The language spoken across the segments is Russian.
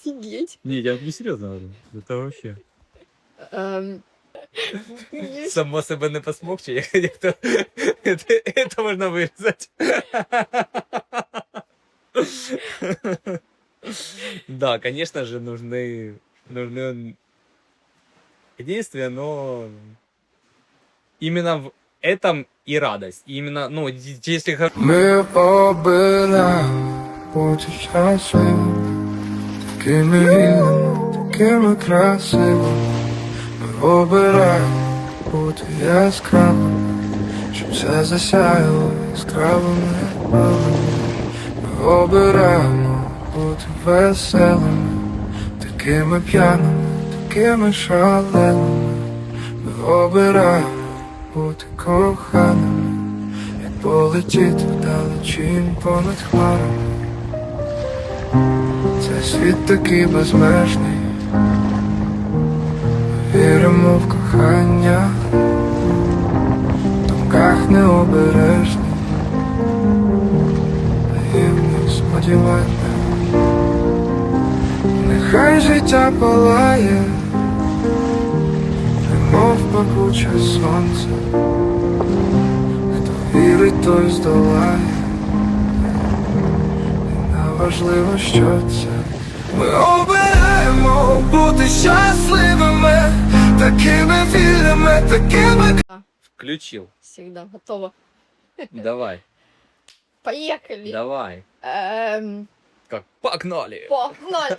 Офигеть. Не, я не серьезно говорю. Это вообще. Эм, Само себе не посмокче, это можно вырезать. Да, конечно же, нужны действия, но именно в этом и радость. Именно, ну, если Ми обираємо бути щасливими, такими вільними, такими красивими. Ми обираємо бути яскравими, щоб все засяяло яскравими барвами. Ми обираємо бути веселими, такими п'яними, такими шаленими. Ми обираємо бути коханими, як полетіти вдалечінь понад хмарами. Цей світ такий безмежний, віримо в кохання, в думках необережний, наївних сподівання. Нехай життя палає, немов пекуче сонце. Хто вірить, той здолає, і неважливо, що це. Ми обираємо бути щасливими, такими вільними, такими. включил. Всегда готова. Давай, Поехали. давай. Как погнали. Погнали.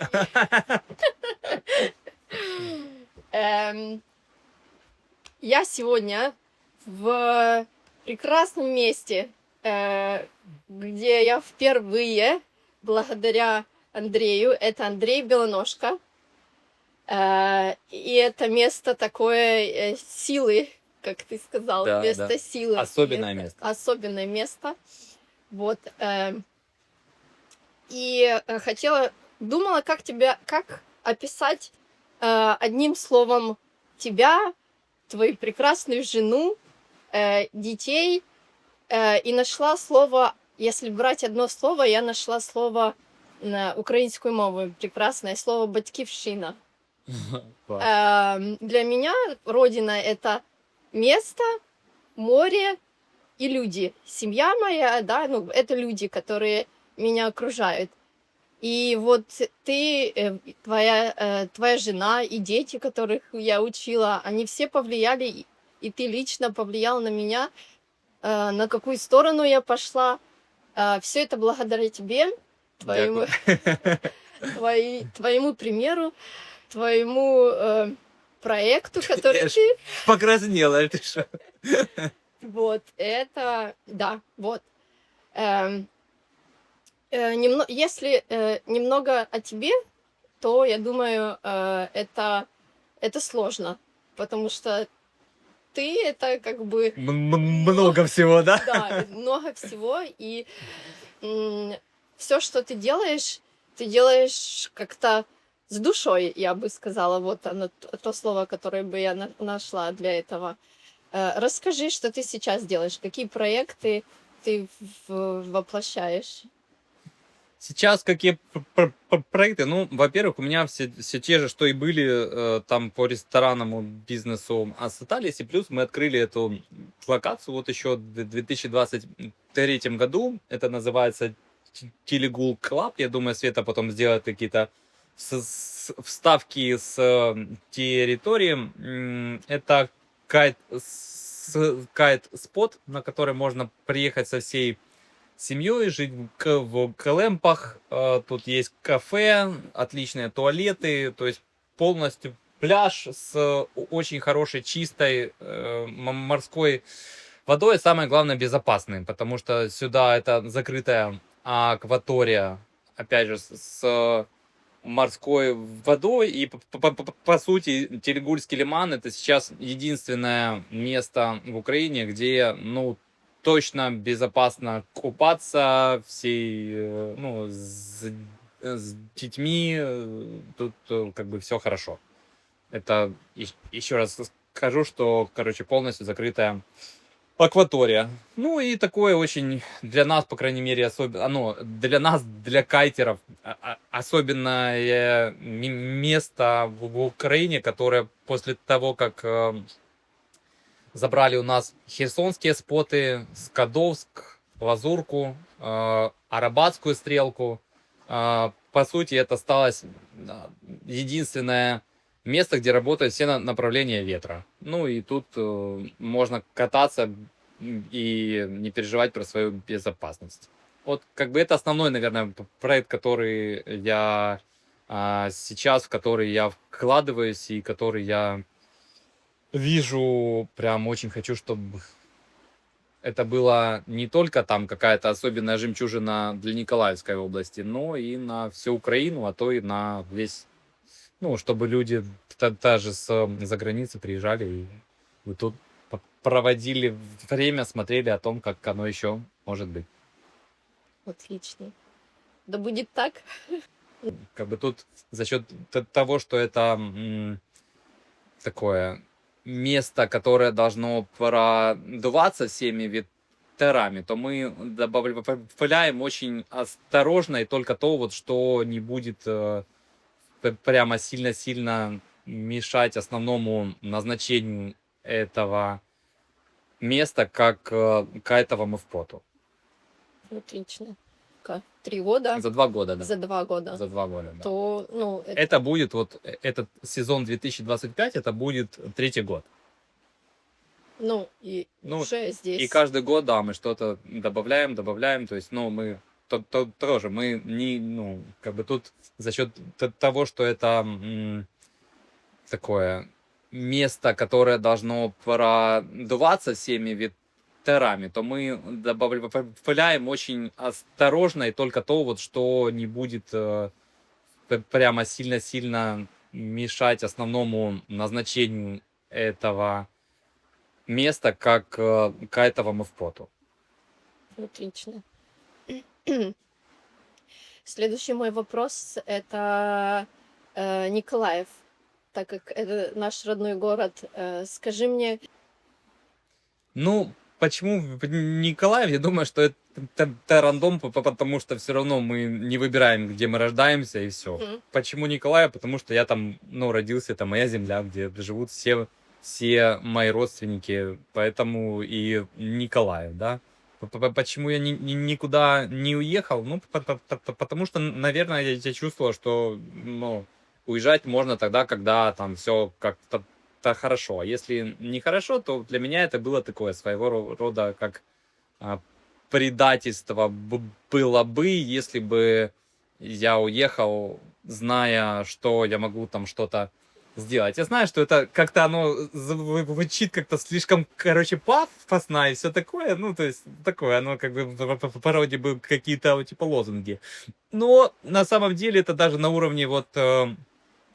Я сегодня в прекрасном месте, где я впервые, благодаря Андрею, это Андрей Белоножко, и это место такое силы, как ты сказал, Да, место да. силы. Особенное Это место. Особенное место. Вот. И думала, как описать одним словом тебя, твою прекрасную жену, детей, и нашла слово, если брать одно слово, я нашла слово на українською мовою, прекрасное слово «батьківщина». Для меня родина — это место, море и люди. Семья моя, да, ну, это люди, которые меня окружают. И вот ты, твоя жена и дети, которых я учила, они все повлияли, и ты лично повлиял на меня, на какую сторону я пошла. Все это благодаря тебе, твоему примеру, твоему проекту, который ты... Покраснела, ты что? Вот, это, да, вот. Если немного о тебе, то, я думаю, это сложно, потому что ты это как бы... Много всего, да? Да, много всего, и все, что ты делаешь как-то с душой, я бы сказала, вот оно, то слово, которое бы я нашла для этого. Расскажи, что ты сейчас делаешь, какие проекты ты воплощаешь? Сейчас какие проекты? Ну, во-первых, у меня все те же, что и были там по ресторанному бизнесу, остались. И плюс мы открыли эту локацию вот еще в 2023 году. Это называется Телегул Клаб. Я думаю, Света потом сделает какие-то вставки с территории. Это кайт-спот, на который можно приехать со всей семьей, жить в кэлэмпах. Тут есть кафе, отличные туалеты, то есть полностью пляж с очень хорошей, чистой морской водой. Самое главное, безопасным, потому что сюда это закрытая акватория, опять же, с морской водой. И по сути, Телегульский лиман — это сейчас единственное место в Украине, где, ну, точно безопасно купаться всей, ну, с детьми. Тут как бы все хорошо. Это еще раз скажу, что, короче, полностью закрытая акватория. Ну и такое очень для нас, по крайней мере, особенно, для нас, для кайтеров, особенное место в Украине, которое после того, как забрали у нас херсонские споты, Скадовск, Лазурку, Арабатскую стрелку. По сути, это осталось единственное место, где работают все направления ветра. Ну и тут можно кататься и не переживать про свою безопасность. Вот как бы это основной, наверное, проект, который я сейчас, в который я вкладываюсь и который я вижу, прям очень хочу, чтобы это была не только там какая-то особенная жемчужина для Николаевской области, но и на всю Украину, а то и на весь, ну, чтобы люди даже за границы приезжали и вот тут проводили время, смотрели о том, как оно еще может быть. Отлично. Да будет так. Как бы тут за счет того, что это такое место, которое должно продуваться всеми ветрами, то мы добавляем очень осторожно и только то, вот, что не будет прямо сильно-сильно мешать основному назначению этого места, как кайтовому споту. Отлично. 3 года? За 2 года, да. За 2 года. За 2 года, да. То, ну, Это будет, вот этот сезон 2025, это будет 3-й год. ну, и Ну, уже здесь. И каждый год, да, мы что-то добавляем, то есть, ну, мы тоже, мы не, ну, как бы тут за счет того, что это такое место, которое должно продуваться всеми ветрами, то мы добавляем очень осторожно и только то, вот, что не будет прямо сильно-сильно мешать основному назначению этого места, как кайтовому споту. Отлично. Следующий мой вопрос это Николаев, так как это наш родной город. Скажи мне, Ну, почему Николаев? Я думаю, что это рандом, потому что все равно мы не выбираем, где мы рождаемся, и все. Мгм. Почему Николаев? Потому что я там, ну, родился, это моя земля, где живут все мои родственники, поэтому и Николаев, да. Почему я никуда не уехал? Ну, потому что, наверное, я чувствовал, что, ну, уезжать можно тогда, когда там все как-то хорошо. А если не хорошо, то для меня это было такое своего рода как предательство было бы, если бы я уехал, зная, что я могу там что-то сделать. Я знаю, что это как-то оно звучит как-то слишком, короче, пафосно и все такое. Ну, то есть, такое, оно как бы вроде бы какие-то типа лозунги. Но на самом деле это даже на уровне вот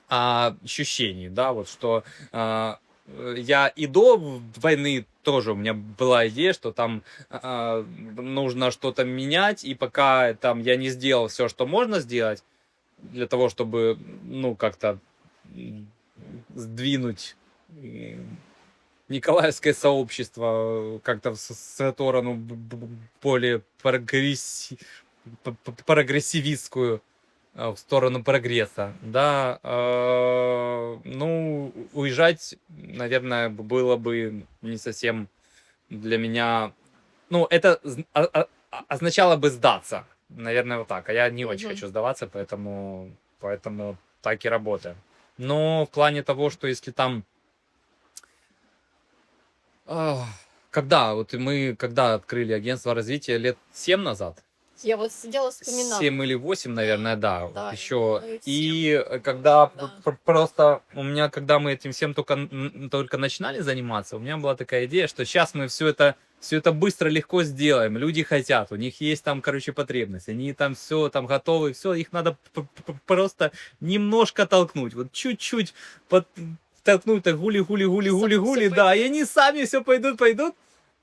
ощущений, да, вот что я и до войны тоже у меня была идея, что там нужно что-то менять, и пока там я не сделал все, что можно сделать для того, чтобы, ну, как-то сдвинуть николаевское сообщество как-то в сторону более прогрессивистскую, в сторону прогресса, да, ну, уезжать, наверное, было бы не совсем для меня, ну, это означало бы сдаться, наверное, вот так, а я не очень хочу сдаваться, поэтому так и работаем. Но в плане того, что если там, когда открыли агентство развития, лет 7 назад, я вот сидела, вспоминала. 7 или 8, наверное, да, Да, еще. наверное, 7. И когда Да. просто у меня, когда мы этим всем только начинали заниматься, у меня была такая идея, что сейчас мы все это быстро, легко сделаем. Люди хотят, у них есть там, короче, потребность, они там все там готовы, все, их надо просто немножко толкнуть, вот чуть-чуть толкнуть, так гули, да, и они сами все пойдут.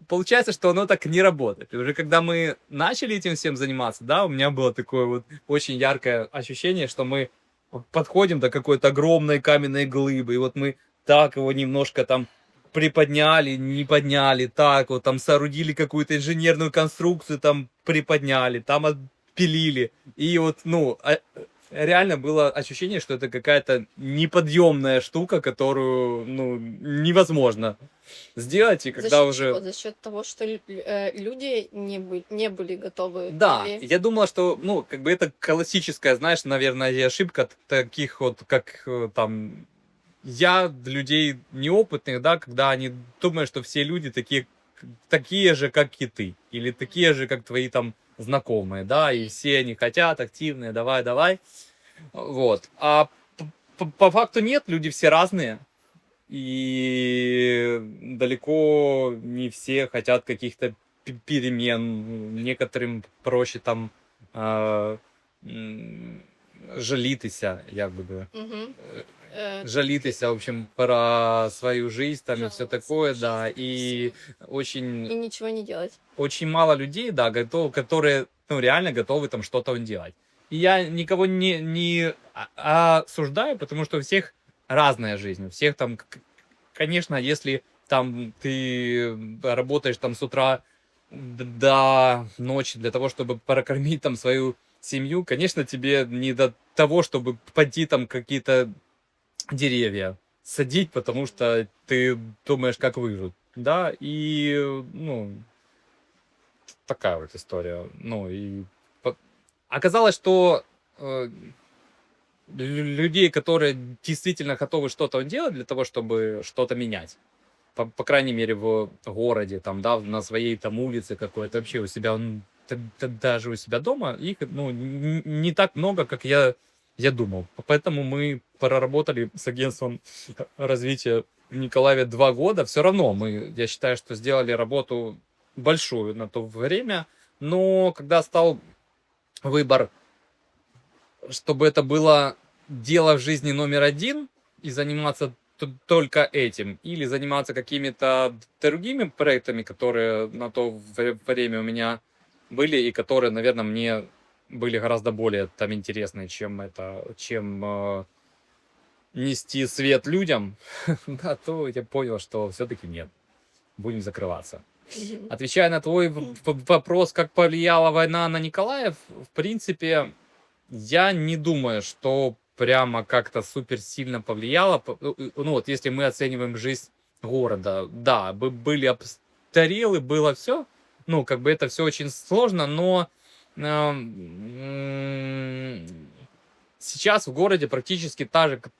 Получается, что оно так не работает. И уже когда мы начали этим всем заниматься, да, у меня было такое вот очень яркое ощущение, что мы подходим до какой-то огромной каменной глыбы, и вот мы так его немножко там приподняли, не подняли, так вот, там соорудили какую-то инженерную конструкцию, там приподняли, там отпилили. И вот, ну, реально было ощущение, что это какая-то неподъемная штука, которую, ну, невозможно сделать, и когда За счет уже... чего? За счет того, что люди не были готовы. Да, Или- я думала, что, ну, как бы это классическая, знаешь, наверное, ошибка таких вот, как там я, людей неопытных, да, когда они думают, что все люди такие же, как и ты, или такие же, как твои там знакомые, да, и все они хотят, активные, давай, давай, вот. А по факту нет, люди все разные, и далеко не все хотят каких-то перемен, некоторым проще там жалітися, як би, Мгм. жалітися, в общем, про свою жизнь там и все Жаловаться, такое, жаловаться да, и И очень, ничего не делать. очень мало людей, да, которые, ну, реально готовы там что-то делать. И я никого не осуждаю, потому что у всех разная жизнь, у всех там, конечно, если там ты работаешь там с утра до ночи для того, чтобы прокормить там свою семью, конечно, тебе не до того, чтобы пойти там какие-то деревья садить, потому что ты думаешь, как выжить, да, и, ну, такая вот история, ну, и оказалось, что людей, которые действительно готовы что-то делать для того, чтобы что-то менять, по крайней мере, в городе, там, да, на своей там улице какой-то, вообще у себя, даже у себя дома, их, ну, не так много, как я думал. Поэтому мы проработали с агентством развития в Николаеве 2 года. Все равно мы, я считаю, что сделали работу большую на то время. Но когда стал выбор, чтобы это было дело в жизни номер один и заниматься только этим, или заниматься какими-то другими проектами, которые на то время у меня были и которые, наверное, мне были гораздо более там интересны, чем нести свет людям, да, то я понял, что все-таки нет, будем закрываться. Мгм. Отвечая на твой вопрос, как повлияла война на Николаев, в принципе, я не думаю, что прямо как-то супер сильно повлияло. Ну вот, если мы оцениваем жизнь города, да, были обстрелы, было все. Ну, как бы это все очень сложно, но сейчас в городе практически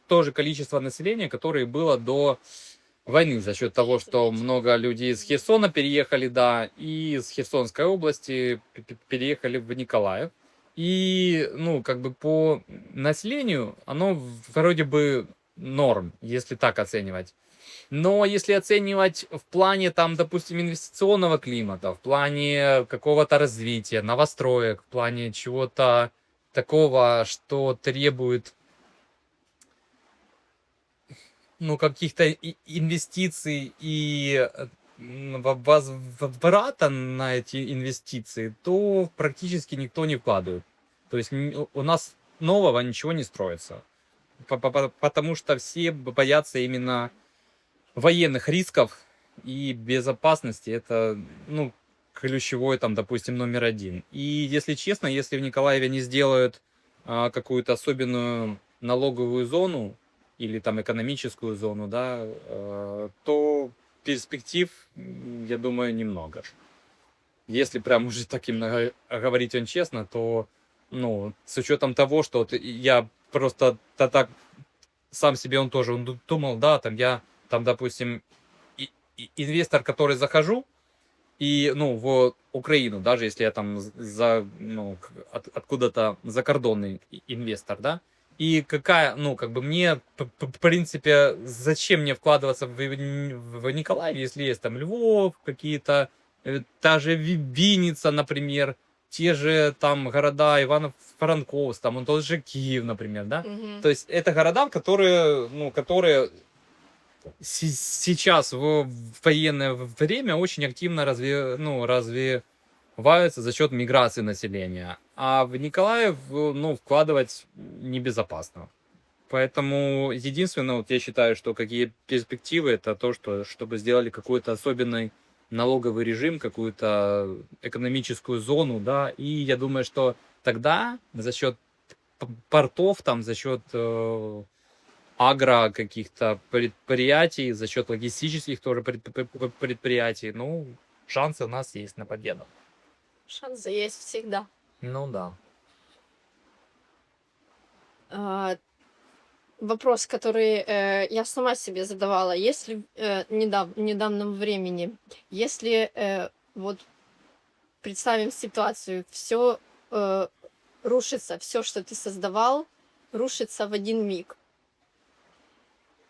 то же количество населения, которое было до войны, за счет того, что много людей из Херсона переехали, да, и из Херсонской области переехали в Николаев. И, ну, как бы по населению оно вроде бы норм, если так оценивать. Но если оценивать в плане, там, допустим, инвестиционного климата, в плане какого-то развития, новостроек, в плане чего-то такого, что требует, ну, каких-то инвестиций и возврата на эти инвестиции, то практически никто не вкладывает. То есть у нас нового ничего не строится. Потому что все боятся именно военных рисков и безопасности. Это, ну, ключевой, там, допустим, номер один. И, если честно, если в Николаеве не сделают какую-то особенную налоговую зону или там экономическую зону, да, то перспектив, я думаю, немного. Если прям уже так именно говорить он честно, то, ну, с учетом того, что вот я просто так сам себе он думал, да, там я, там, допустим, инвестор, который захожу, и, ну, в Украину, даже если я там откуда-то закордонный инвестор, да, и какая, ну, как бы мне, в принципе, зачем мне вкладываться в Николаев, если есть там Львов, какие-то, та же Винница, например, те же там города Ивано-Франковск, там, тот же Киев, например, да. Мгм. То есть это города, которые сейчас в военное время очень активно развиваются за счет миграции населения. А в Николаев, ну, вкладывать небезопасно. Поэтому единственное, вот я считаю, что какие перспективы, это то, что чтобы сделали какой-то особенный налоговый режим, какую-то экономическую зону, да, и я думаю, что тогда за счет портов, там, за счет агро каких-то предприятий, за счет логистических тоже предприятий, ну, шансы у нас есть на победу. Шансы есть всегда. Ну да. А, Вопрос, который я сама себе задавала, если в недавнем времени, если вот представим ситуацию, все рушится, все, что ты создавал, рушится в один миг.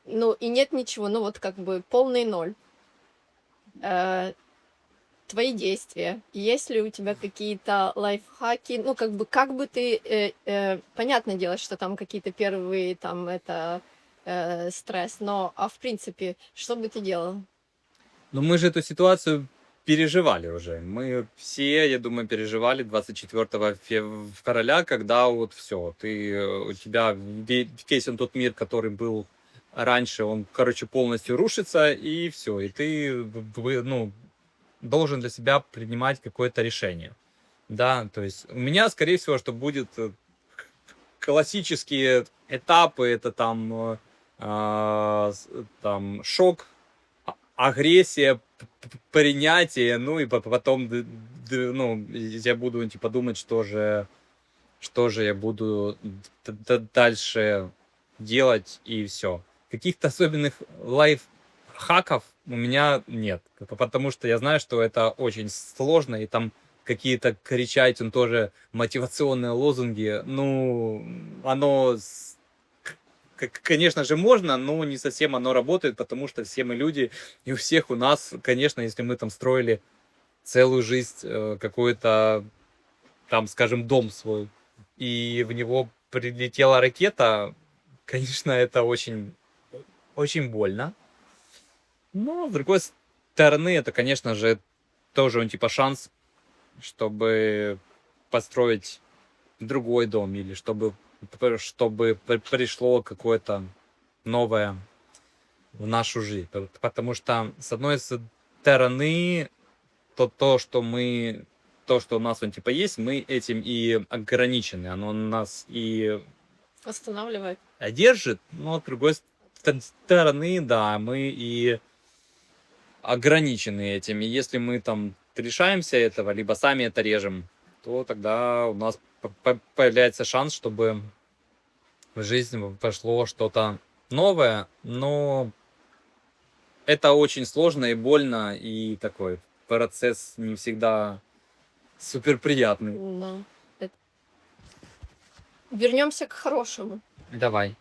Ну и нет ничего, ну вот как бы полный ноль. Твои действия. Есть ли у тебя какие-то лайфхаки? Ну, как бы ты... понятное дело, что там какие-то первые, там, это стресс, но, в принципе, что бы ты делал? Ну, мы же эту ситуацию переживали уже. Мы все, я думаю, переживали 24 февраля, когда вот все, у тебя весь он тот мир, который был раньше, он, короче, полностью рушится, и все, и ты, ну, должен для себя принимать какое-то решение. Да, то есть у меня, скорее всего, что будет классические этапы, это там шок, агрессия, принятие, ну и потом, ну, я буду типа думать, что же я буду дальше делать, и все. Каких-то особенных лайфхаков у меня нет, потому что я знаю, что это очень сложно, и там какие-то кричать, он тоже мотивационные лозунги, ну, оно, конечно же, можно, но не совсем оно работает, потому что все мы люди, и у всех у нас, конечно, если мы там строили целую жизнь какой-то, там, скажем, дом свой, и в него прилетела ракета, конечно, это очень, очень больно. Но, с другой стороны, это, конечно же, тоже он типа шанс, чтобы построить другой дом, или чтобы пришло какое-то новое в нашу жизнь. Потому что, с одной стороны, то, что у нас он типа есть, мы этим и ограничены. Оно нас и Останавливает. держит, но с другой стороны, да, мы и ограничены этим. И если мы там лишаемся этого, либо сами это режем, то тогда у нас появляется шанс, чтобы в жизнь пошло что-то новое, но это очень сложно и больно, и такой процесс не всегда супер приятный. Да. Вернемся к хорошему. Давай.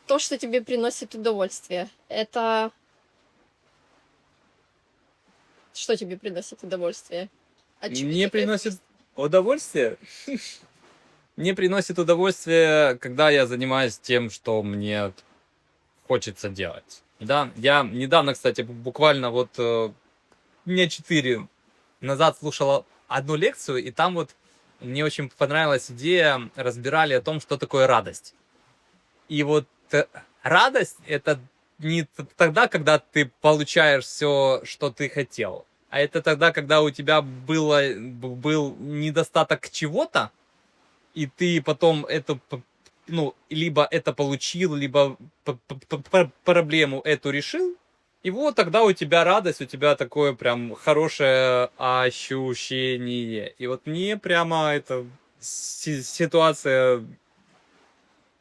То, что тебе приносит удовольствие, это... Что тебе приносит удовольствие? От чего Мне ты приносит удовольствие? Мне приносит удовольствие, когда я занимаюсь тем, что мне хочется делать. Да, я недавно, кстати, буквально вот дня 4 назад слушала одну лекцию, и там вот мне очень понравилась идея, разбирали о том, что такое радость. И вот радость — это не тогда, когда ты получаешь все, что ты хотел, а это тогда, когда у тебя был недостаток чего-то, и ты потом это, ну, либо это получил, либо проблему эту решил, и вот тогда у тебя радость, у тебя такое прям хорошее ощущение. И вот мне прямо эта ситуация,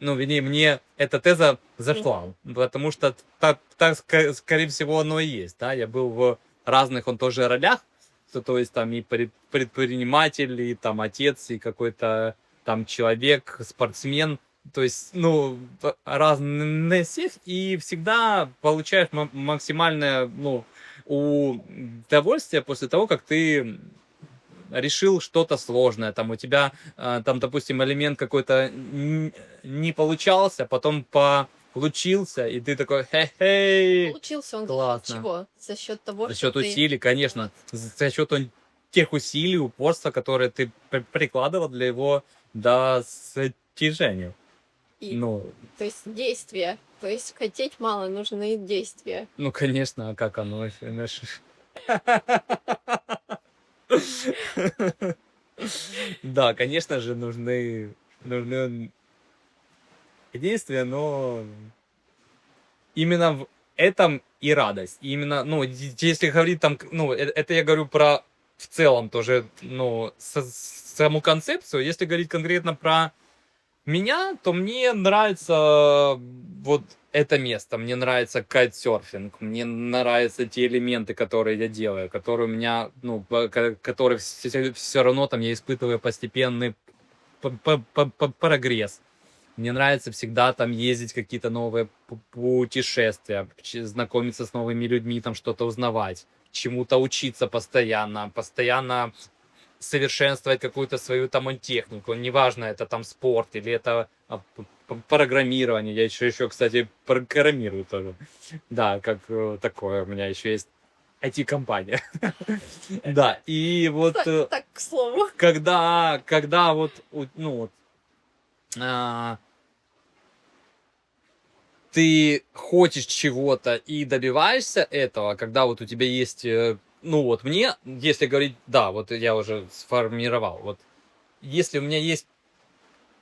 ну, вернее, мне эта теза зашла, потому что так, скорее всего, оно и есть, да, я был в разных, он тоже ролях, то есть там и предприниматель, и там отец, и какой-то там человек, спортсмен, то есть, ну, разные всех, и всегда получаешь максимальное, ну, удовольствие после того, как ты решил что-то сложное, там у тебя, там, допустим, элемент какой-то не получался, потом получился, и ты такой, хе-хей. Получился он Классно. за счет чего? За счет того, За что счет ты... усилий, конечно, за счет тех усилий, упорства, которые ты прикладывал для его достижения. достижению. И, Ну, то есть действия. То есть хотеть мало, нужны действия. ну, конечно, а как оно? Да, конечно же, нужны действия, но именно в этом и радость. И именно, ну, если говорить там, ну, это я говорю про в целом тоже, ну, саму концепцию. Если говорить конкретно про меня, то мне нравится вот это место. Мне нравится кайтсерфинг. Мне нравятся те элементы, которые я делаю, которые у меня, ну, которые все равно там я испытываю постепенный прогресс. Мне нравится всегда там ездить, какие-то новые путешествия, знакомиться с новыми людьми, там что-то узнавать, чему-то учиться постоянно, постоянно совершенствовать какую-то свою там технику. Неважно, это там спорт или это программирование. Я еще, кстати, программирую тоже. Да, как такое. У меня еще есть IT-компания. Да, и вот Так, к слову. когда вот, ну вот, ты хочешь чего-то и добиваешься этого, когда вот у тебя есть, ну вот мне, если говорить, да, вот я уже сформировал, вот если у меня есть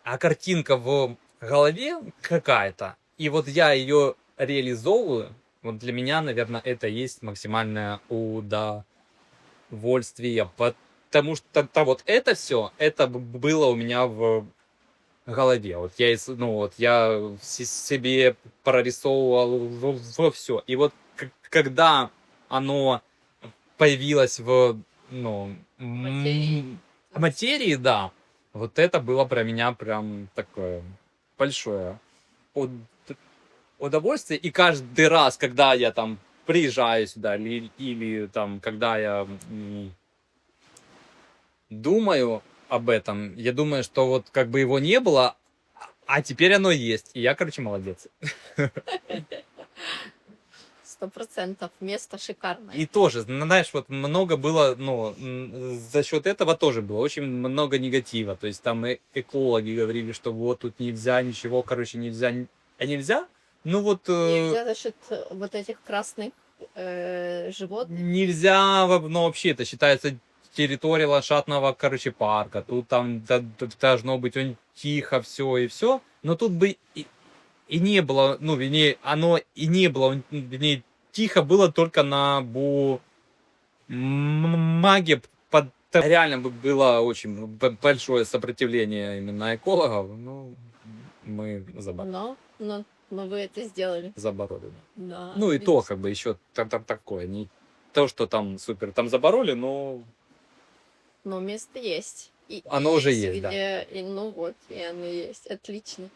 картинка в голове какая-то, и вот я ее реализовываю, вот для меня, наверное, это есть максимальное удовольствие, потому что вот это все, это было у меня в голове. Вот я, ну, вот я себе прорисовывал все. И вот когда оно появилось в, ну, материи, да, вот это было про меня прям такое большое удовольствие. И каждый раз, когда я там приезжаю сюда, или там, когда я думаю об этом, я думаю, что вот как бы его не было, а теперь оно есть. И я, короче, молодец. 100%. Место шикарное. И тоже, знаешь, вот много было, ну, за счет этого тоже было очень много негатива. То есть там экологи говорили, что вот тут нельзя, ничего, короче, нельзя. А нельзя? Ну вот... Нельзя за счет вот этих красных животных. Нельзя, ну, вообще это считается территория лошадного, короче, парка. Тут там должно быть тихо, все и все. Но тут бы и не было, ну, вернее, оно и не было, вернее, тихо было только на бумаге. Реально было очень большое сопротивление именно экологов. Ну, мы Но вы это сделали. забороли. Да. Ну и то, как бы, еще там такое. Не то, что там супер там забороли, но Но место есть. И оно уже есть, да. Ну вот, и оно есть. Отлично.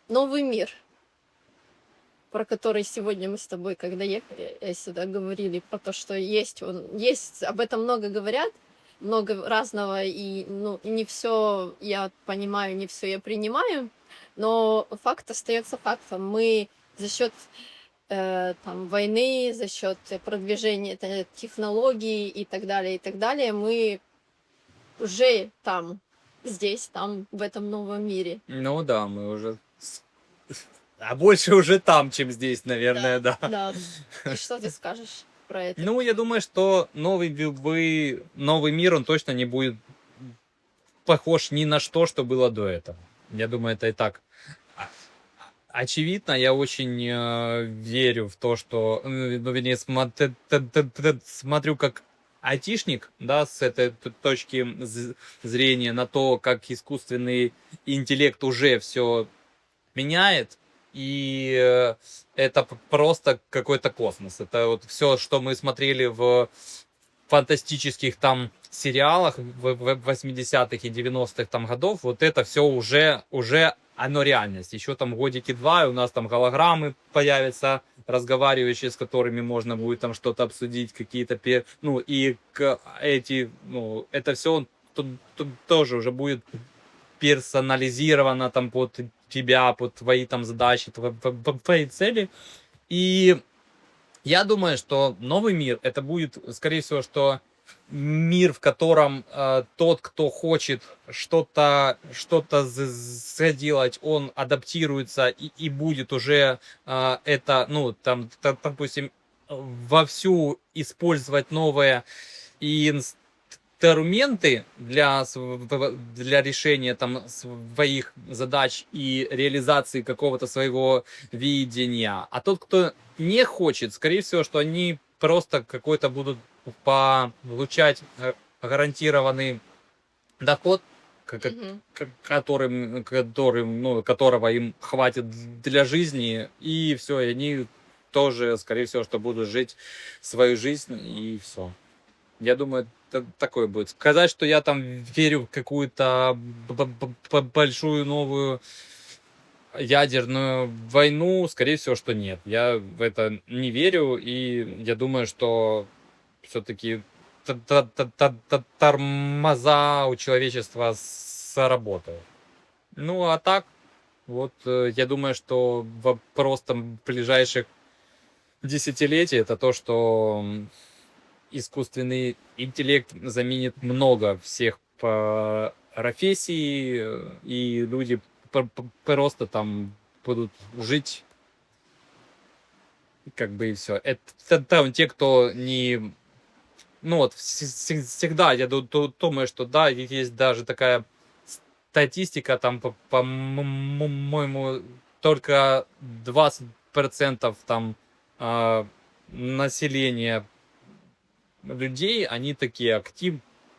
Новый мир, про который сегодня мы с тобой, когда ехали сюда, говорили, про то, что есть, об этом много говорят, много разного, и ну, не все я понимаю, не все я принимаю, но факт остается фактом. Мы за счет там, войны, за счет продвижения технологий и так далее, мы уже там, здесь, там, в этом новом мире. Ну да, мы уже... А больше уже там, чем здесь, наверное, да. Да. И что ты скажешь про это? Ну, я думаю, что новый мир, он точно не будет похож ни на что было до этого. Я думаю, это и так очевидно. Я очень верю в то, что... Ну, вернее, смотрю как айтишник, да, с этой точки зрения на то, как искусственный интеллект уже все меняет. И это просто какой-то космос. Это вот все, что мы смотрели в фантастических там сериалах в 80-х и 90-х там годов, вот это все уже оно реальность. Еще там годики 2, и у нас там голограммы появятся, разговаривающие, с которыми можно будет там что-то обсудить, какие-то, ну, и ну, это все тоже уже будет персонализировано там под тебя, под твои там задачи, твои цели. И я думаю, что новый мир, это будет, скорее всего, что мир, в котором тот, кто хочет что-то сделать, он адаптируется и будет уже это, ну, там, допустим, вовсю использовать новые инструменты для решения там своих задач и реализации какого-то своего видения. А тот, кто не хочет, скорее всего, что они просто какой-то будут получать гарантированный доход, Мгм. которого им хватит для жизни, и все, и они тоже, скорее всего, что будут жить свою жизнь, и все. Я думаю, такое будет. Сказать, что я там верю в какую-то большую новую ядерную войну, скорее всего, что нет. Я в это не верю, и я думаю, что все-таки тормоза у человечества сработают. Ну, а так, вот, я думаю, что вопрос там ближайших десятилетий это то, что искусственный интеллект заменит много всех профессий, и люди просто там будут жить, как бы и все. Это там те, кто не... Ну вот, всегда я думаю, что да, есть даже такая статистика, там, по-моему, только 20% там населения людей, они такие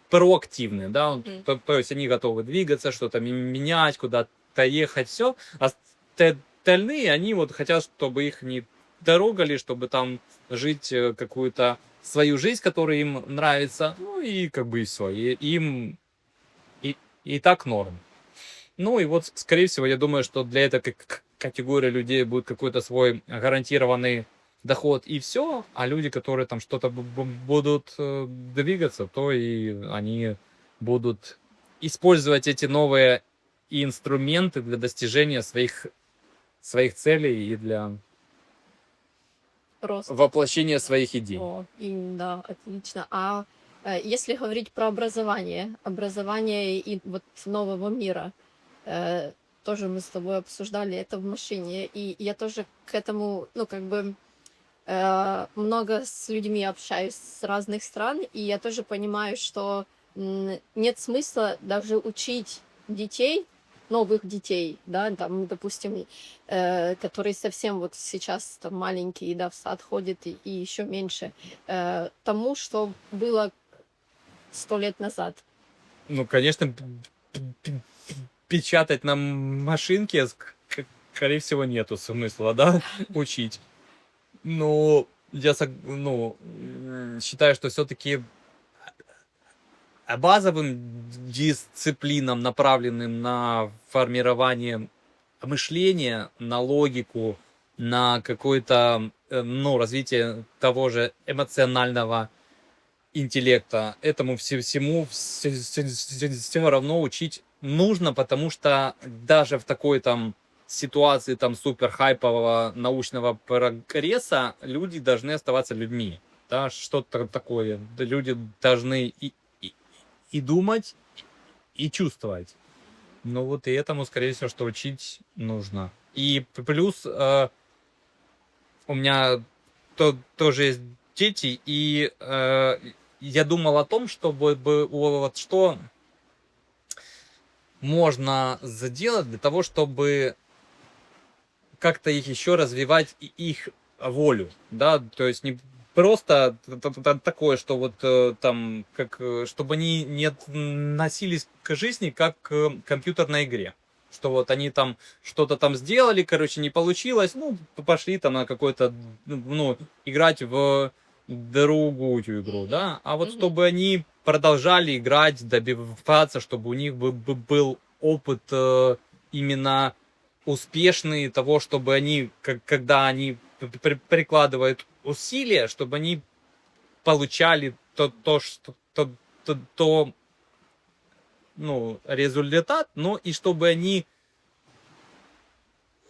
проактивные, да, то есть они готовы двигаться, что-то менять, куда-то ехать, все, а остальные, они вот хотят, чтобы их не трогали, чтобы там жить какую-то свою жизнь, которая им нравится, ну и как бы и все, и им и так норм. Ну и вот, скорее всего, я думаю, что для этой категории людей будет какой-то свой гарантированный доход и все, а люди, которые там что-то будут двигаться, то и они будут использовать эти новые инструменты для достижения своих целей и для Рост. воплощения своих идей. Да, отлично. А если говорить про образование и вот нового мира, тоже мы с тобой обсуждали это в машине, и я тоже к этому, ну, как бы, много с людьми общаюсь с разных стран, и я тоже понимаю, что нет смысла даже учить детей, новых детей, да, там, допустим, которые совсем вот сейчас там маленькие, да, в сад ходят и еще меньше, тому, что было 100 лет назад. Ну, конечно, печатать на машинке, скорее всего, нету смысла, да, учить. Но я считаю, что все-таки базовым дисциплинам, направленным на формирование мышления, на логику, на какое-то развитие того же эмоционального интеллекта, этому всему все равно учить нужно, потому что даже в такой там ситуации там супер хайпового научного прогресса люди должны оставаться людьми, да, что-то такое, люди должны и думать, и чувствовать. Ну вот и этому, скорее всего, что учить нужно. И плюс у меня тоже есть дети, и я думал о том, чтобы вот что можно сделать для того, чтобы как-то их еще развивать, их волю, да, то есть не просто такое, что вот там, как, чтобы они не относились к жизни как к компьютерной игре, что вот они там что-то там сделали, короче, не получилось, ну, пошли там на какой-то, ну, играть в другую игру, да, а вот чтобы они продолжали играть, добиваться, чтобы у них был опыт именно успешный того, чтобы они, когда они прикладывают усилия, чтобы они получали результат, но и чтобы они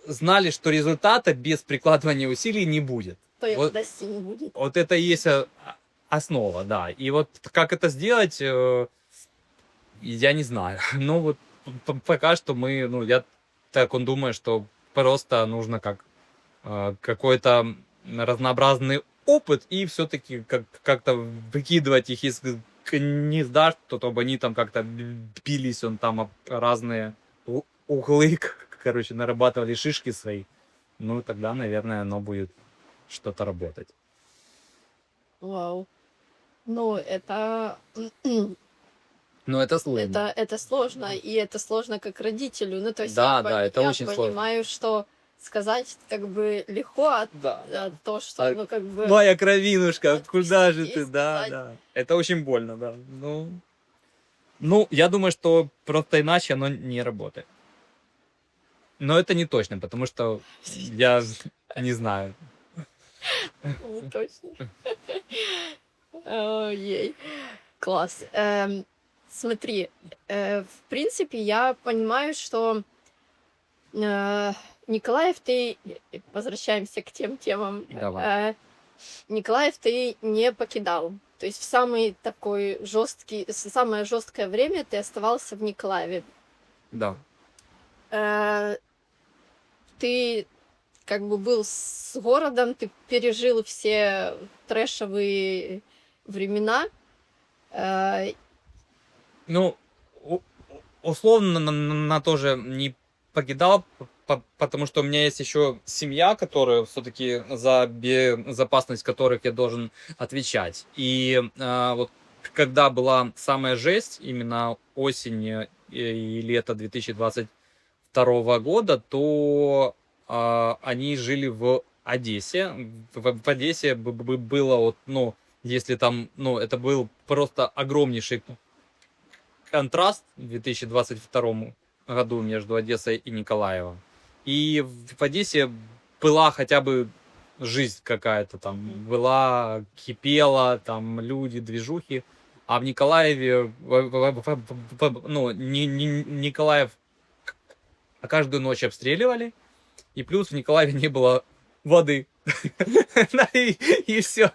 знали, что результата без прикладывания усилий не будет. То есть не будет. Вот это и есть основа, да. И вот как это сделать, я не знаю. Ну вот пока что мы, ну я так он думаю, что просто нужно какой-то разнообразный опыт и все-таки как-то выкидывать их из гнезда, чтобы они там как-то бились, он там об разные углы, короче, нарабатывали шишки свои. Ну тогда, наверное, оно будет что-то работать. Вау. Ну, это Но это сложно. это сложно, и это сложно как родителю. Ну, то есть Да, я, да, это я очень сложно. понимаю, что сказать как бы легко, Да. то, что, А ну, как бы... Моя кровинушка, отпустить куда же и ты? Да, сказать. да. Это очень больно, да. Ну, я думаю, что просто иначе оно не работает. Но это не точно, потому что я не знаю. Не точно. Ой, класс. Смотри, в принципе, я понимаю, что Николаев, ты... Возвращаемся к тем темам. Давай. Николаев ты не покидал. То есть в самый такой жесткий, самое жесткое время ты оставался в Николаеве. Да. Ты как бы был с городом, ты пережил все трэшевые времена. Ну, условно на тоже не покидал, потому что у меня есть еще семья, которая все-таки за безопасность которых я должен отвечать. И вот когда была самая жесть, именно осень и лето 2022 года, то они жили в Одессе. В Одессе было вот, ну, если там, ну, это был просто огромнейший контраст в 2022 году между Одессой и Николаевом. И в Одессе была хотя бы жизнь какая-то там, была, кипела, там люди, движухи. А в Николаеве, ну, Николаев каждую ночь обстреливали, и плюс в Николаеве не было воды. И все.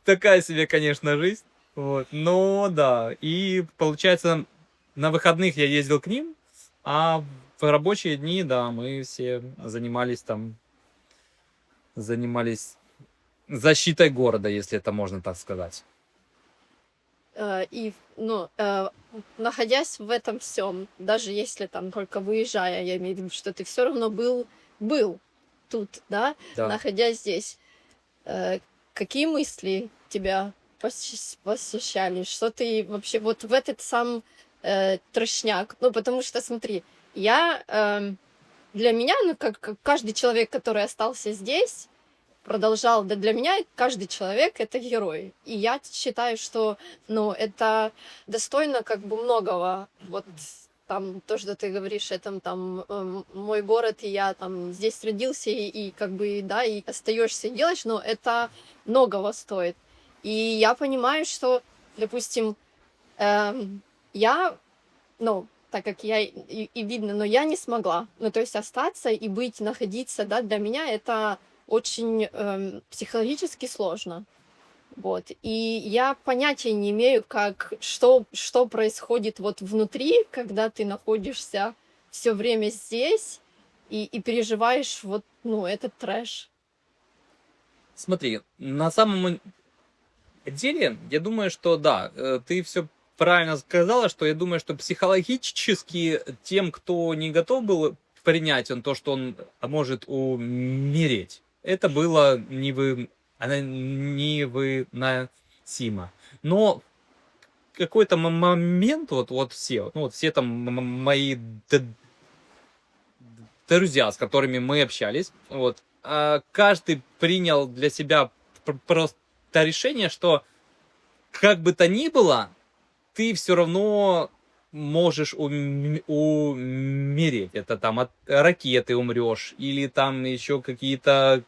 Такая себе, конечно, жизнь. Вот. Но да. И получается, на выходных я ездил к ним, а в рабочие дни, да, мы все занимались защитой города, если это можно так сказать. И, ну, находясь в этом всем, даже если там только выезжая, я имею в виду, что ты все равно был тут, да, Да. находясь здесь, какие мысли тебя посещали? Что ты вообще вот в этот сам трешняк? Ну, потому что, смотри, для меня, ну, как каждый человек, который остался здесь, продолжал, да для меня каждый человек — это герой. И я считаю, что, ну, это достойно как бы многого. Вот там то, что ты говоришь, это там мой город, и я там здесь родился, и как бы, да, и остаешься делаешь, но это многого стоит. И я понимаю, что, допустим, я, ну, так как я и видно, но я не смогла. Ну, то есть остаться и быть, находиться, да, для меня это очень психологически сложно. Вот. И я понятия не имею, что происходит вот внутри, когда ты находишься все время здесь и переживаешь вот, ну, этот трэш. Смотри, на самом деле, я думаю, что да, ты все правильно сказала, что я думаю, что психологически тем, кто не готов был принять то, что он может умереть, это было невыносимо. Но в какой-то момент вот все, ну вот все там мои друзья, с которыми мы общались, вот, каждый принял для себя просто решение, что как бы то ни было, ты все равно можешь умереть. Это там от ракеты умрешь, или там еще какие-то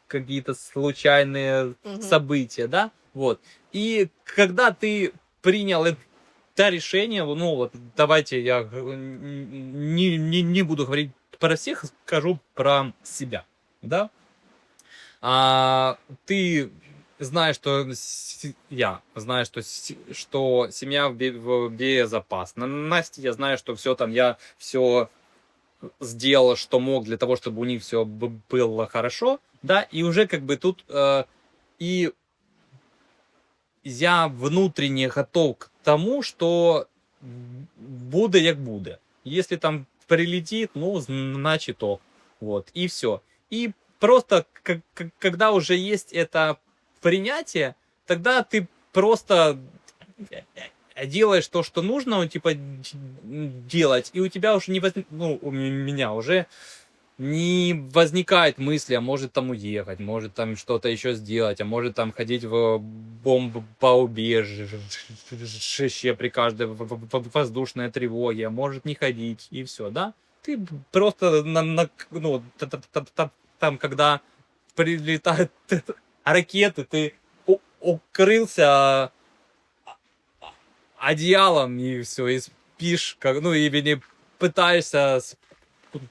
случайные события, да? Вот. И когда ты принял это решение, ну вот, давайте я не буду говорить про всех, скажу про себя, да? Ты знаю, что я знаю, что семья в безопасности. Я знаю, что все там, я все сделал, что мог для того, чтобы у них все было хорошо, да, и уже как бы тут и я внутренне готов к тому, что буде як буде. Если там прилетит, ну, значит то. Вот, и все. И просто, когда уже есть это принятие, тогда ты просто делаешь то, что нужно, типа, делать, и у тебя уже не возникает, ну, у меня уже не возникает мысли, а может там уехать, может там что-то еще сделать, а может там ходить в бомбоубежище при каждой воздушной тревоге, а может не ходить, и все, да? Ты просто, ну, там, когда прилетают ракеты, ты укрылся одеялом, и все, и спишь, как, ну, и не пытаешься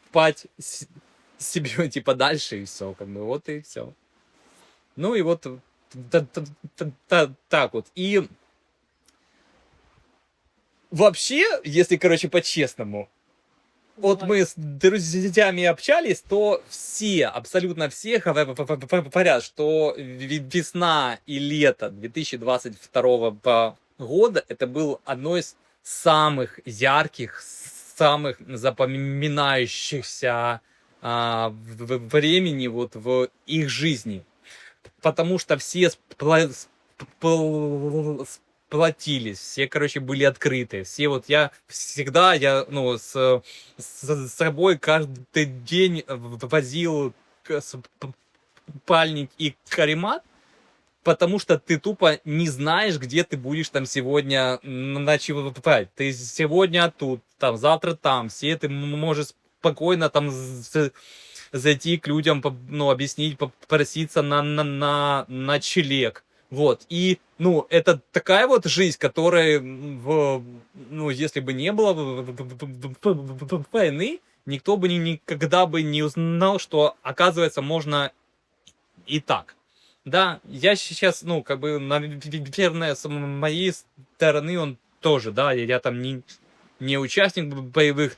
спать себе, типа, дальше, и все, как бы, вот и все. Ну, и вот так вот. И вообще, если, короче, по-честному, вот мы с друзьями общались, то все, абсолютно все говорят, что весна и лето 2022 года это был одно из самых ярких, самых запоминающихся времени вот в их жизни. Потому что все сплотились, все, короче, были открыты. Все вот я ну, с собой каждый день возил спальник и каремат, потому что ты тупо не знаешь, где ты будешь там сегодня ночевать. Ты сегодня тут, там, завтра там. Все ты можешь спокойно там зайти к людям, ну, объяснить, попроситься на ночлег. Вот. И, ну, это такая вот жизнь, которая, ну, если бы не было войны, никто бы никогда бы не узнал, что, оказывается, можно и так. Да, я сейчас, ну, как бы, наверное, с моей стороны он тоже, да, я там не участник боевых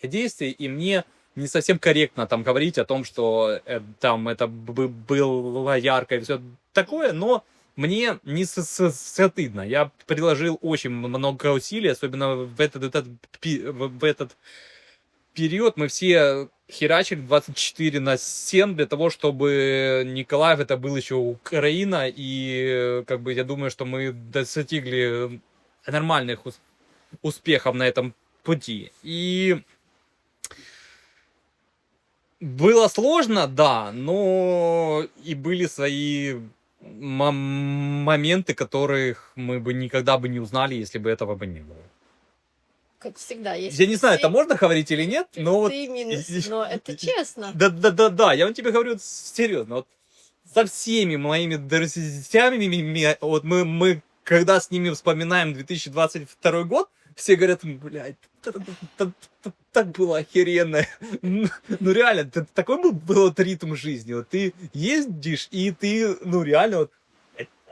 действий, и мне не совсем корректно там говорить о том, что там это было ярко и все такое, но мне не стыдно. Я приложил очень много усилий, особенно в этот период мы все херачили 24/7 для того, чтобы Николаев это был еще Украина, и как бы я думаю, что мы достигли нормальных успехов на этом пути. И было сложно, да, но и были свои моменты, которых мы бы никогда бы не узнали, если бы этого бы не было. Как всегда, есть. Я не знаю, это можно говорить или нет, но вот... Минус, но это честно. Да, я вам тебе говорю серьезно. Вот со всеми моими друзьями, вот мы когда с ними вспоминаем 2022 год, все говорят, блядь, так было охеренно. Ну реально, такой был вот ритм жизни. Вот ты ездишь, и ты, ну реально, вот,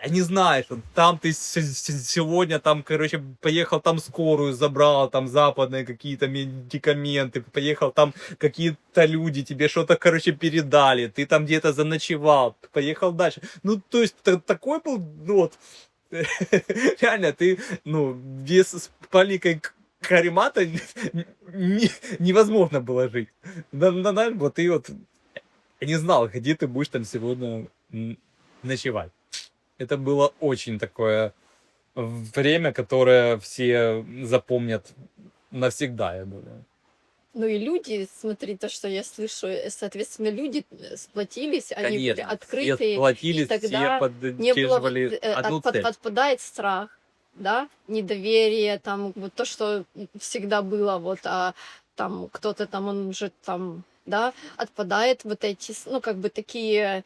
не знаешь, вот, там ты сегодня, там, короче, поехал, там скорую забрал, там западные какие-то медикаменты, поехал, там какие-то люди тебе что-то, короче, передали, ты там где-то заночевал, поехал дальше. Ну, то есть, такой был, ну, вот, реально, ты, ну, без спальника каремата невозможно было жить. Вот ты вот не знал, где ты будешь там сегодня ночевать. Это было очень такое время, которое все запомнят навсегда, я думаю. Ну и люди, смотри, то, что я слышу, соответственно, люди сплотились, они были Конечно, открытые, все сплотились, и тогда все не было, поддерживали одну цель. отпадает страх, да, недоверие, там, вот то, что всегда было, вот, а там кто-то там, он уже там, да, отпадает вот эти, ну, как бы такие,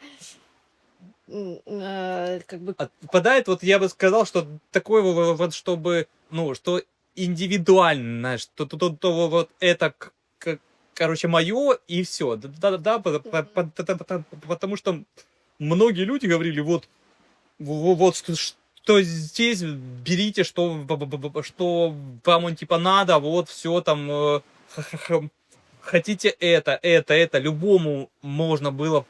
как бы... Отпадает, вот я бы сказал, что такое вот, чтобы, ну, что индивидуально, что то вот это, короче, мое, и все. Да, потому что многие люди говорили, вот что здесь берите, что вам он типа надо, вот все там, хотите это, любому можно было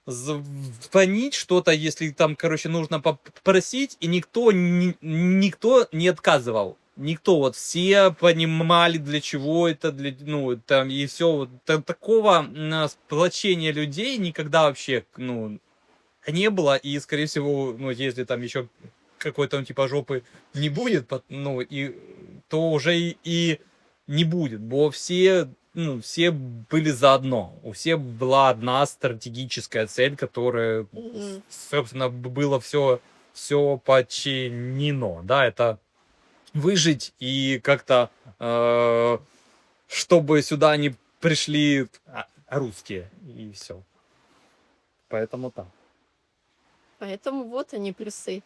позвонить что-то, если там, короче, нужно попросить, и никто не отказывал. Никто, вот все понимали, для чего это, ну, там, и все, вот, такого сплочения людей никогда вообще, ну, не было, и, скорее всего, ну, если там еще какой-то, ну, типа, жопы не будет, ну, и, то уже и не будет, бо все, ну, все были заодно, у всех была одна стратегическая цель, которая, Мгм. собственно, было все подчинено, да, это выжить и как-то, чтобы сюда не пришли русские, и все. Поэтому так. Поэтому вот они плюсы.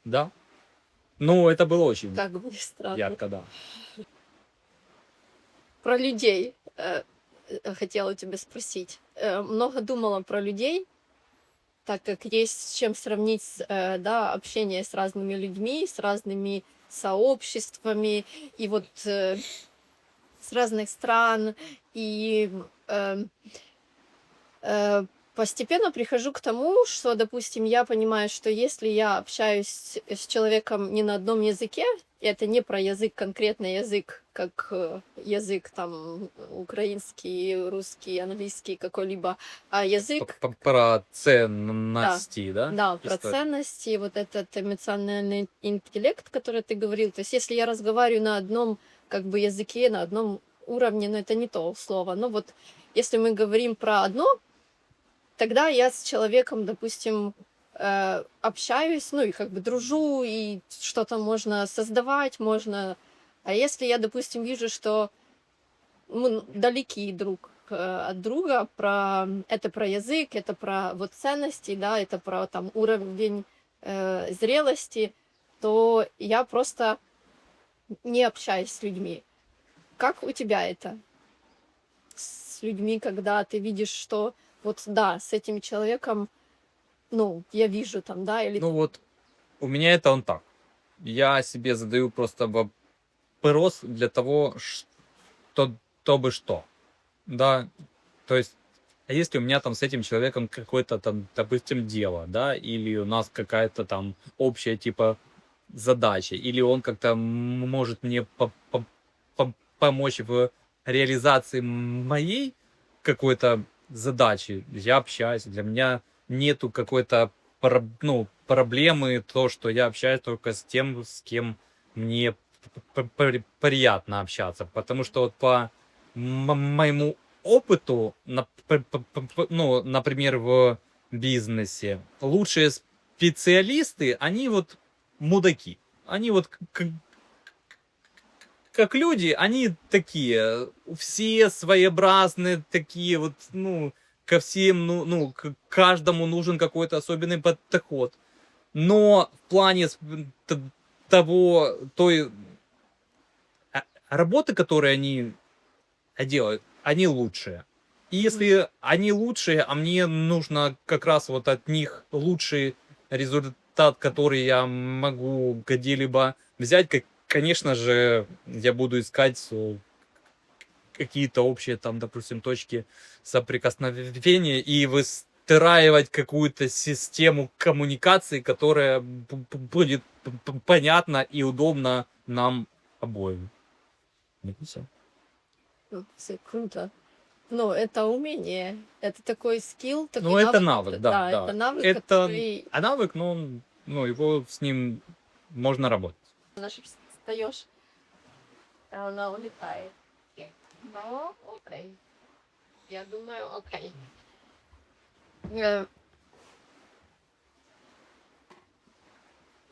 Да. Ну, это было очень Как бы ни странно. ярко, да. Про людей хотела у тебя спросить. Много думала про людей, так как есть с чем сравнить, да, общение с разными людьми, с разными сообществами, и вот с разных стран, и постепенно прихожу к тому, что, допустим, я понимаю, что если я общаюсь с человеком не на одном языке, и это не про язык, конкретный язык, как язык там украинский, русский, английский какой-либо, а язык, Про ценности, да? да, про История. ценности, вот этот эмоциональный интеллект, который ты говорил. То есть если я разговариваю на одном как бы языке, на одном уровне, но это не то слово. Но вот если мы говорим про одно, тогда я с человеком, допустим, общаюсь, ну и как бы дружу, и что-то можно создавать, можно... А если я, допустим, вижу, что мы далеки друг от друга, это про язык, это про вот ценности, да, это про там уровень зрелости, то я просто не общаюсь с людьми. Как у тебя это? С людьми, когда ты видишь, что вот да, с этим человеком, ну, я вижу там, да, или... Ну вот, у меня это он так. Я себе задаю просто вопрос для того, чтобы что. Да, то есть, а если у меня там с этим человеком какое-то там, допустим, дело, да, или у нас какая-то там общая типа задача, или он как-то может мне помочь в реализации моей какой-то задачи, я общаюсь, для меня нету какой-то проблемы, то, что я общаюсь только с тем, с кем мне приятно общаться, потому что вот по моему опыту, ну, например, в бизнесе, лучшие специалисты, они вот мудаки. Они вот как люди, они такие, все своеобразные, такие вот, ну, ко всем, ну к каждому нужен какой-то особенный подход. Но в плане той работы, которую они делают, они лучшие. И если они лучшие, а мне нужно как раз вот от них лучший результат, который я могу где-либо взять, конечно же, я буду искать какие-то общие там, допустим, точки соприкосновения и выстраивать какую-то систему коммуникации, которая будет понятна и удобна нам обоим. Вот и всё. Всё круто. Ну, это умение, это такой скилл, такой Ну, это навык, навык, да. это навык, Это, который... а навык, ну, его с ним можно работать. Она же встаешь, она улетает. Ну, окей. Я думаю, окей.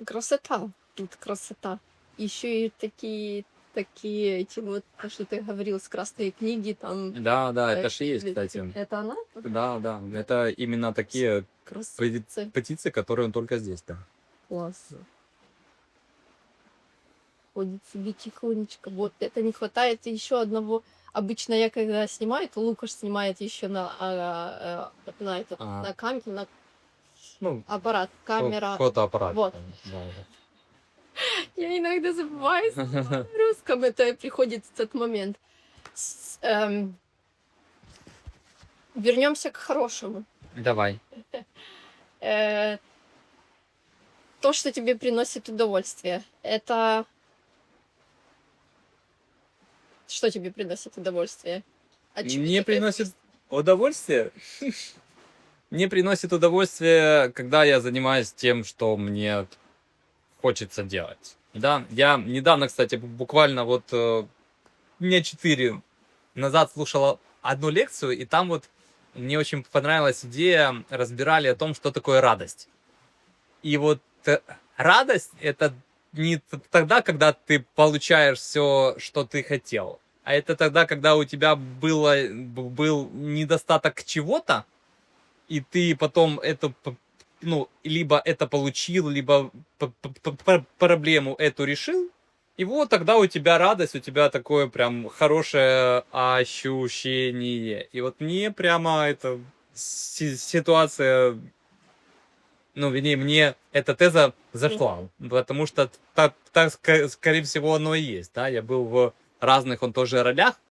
Красота. Тут красота. Еще и такие эти вот, то, что ты говорил, с красной книги, там... Да, это ж есть, или- кстати. Это она? Да, это именно такие Красавица. петиции, которые он только здесь, да. Класс. приходит себе тихонечко. Вот это не хватает еще одного. Обычно я когда снимаю, то Лукаш снимает еще на этот, А. на камеру, на Ну, аппарат, камера. фотоаппарат. Вот. Да, да. Я иногда забываю на русском, это приходит этот момент. Вернемся к хорошему. Давай. То, что тебе приносит удовольствие, это... Что тебе приносит удовольствие? От чего Мне ты приносит удовольствие. Мне приносит удовольствие, когда я занимаюсь тем, что мне хочется делать. Да, я недавно, кстати, буквально вот дня 4 назад слушала одну лекцию, и там вот мне очень понравилась идея, разбирали о том, что такое радость. И вот радость — это не тогда, когда ты получаешь все, что ты хотел, а это тогда, когда у тебя был недостаток чего-то, и ты потом это, ну, либо это получил, либо проблему эту решил, и вот тогда у тебя радость, у тебя такое прям хорошее ощущение. И вот мне прямо эта ситуация, ну, вернее, мне эта теза зашла, потому что так, скорее всего, оно и есть, да, я был в разных, он тоже ролях,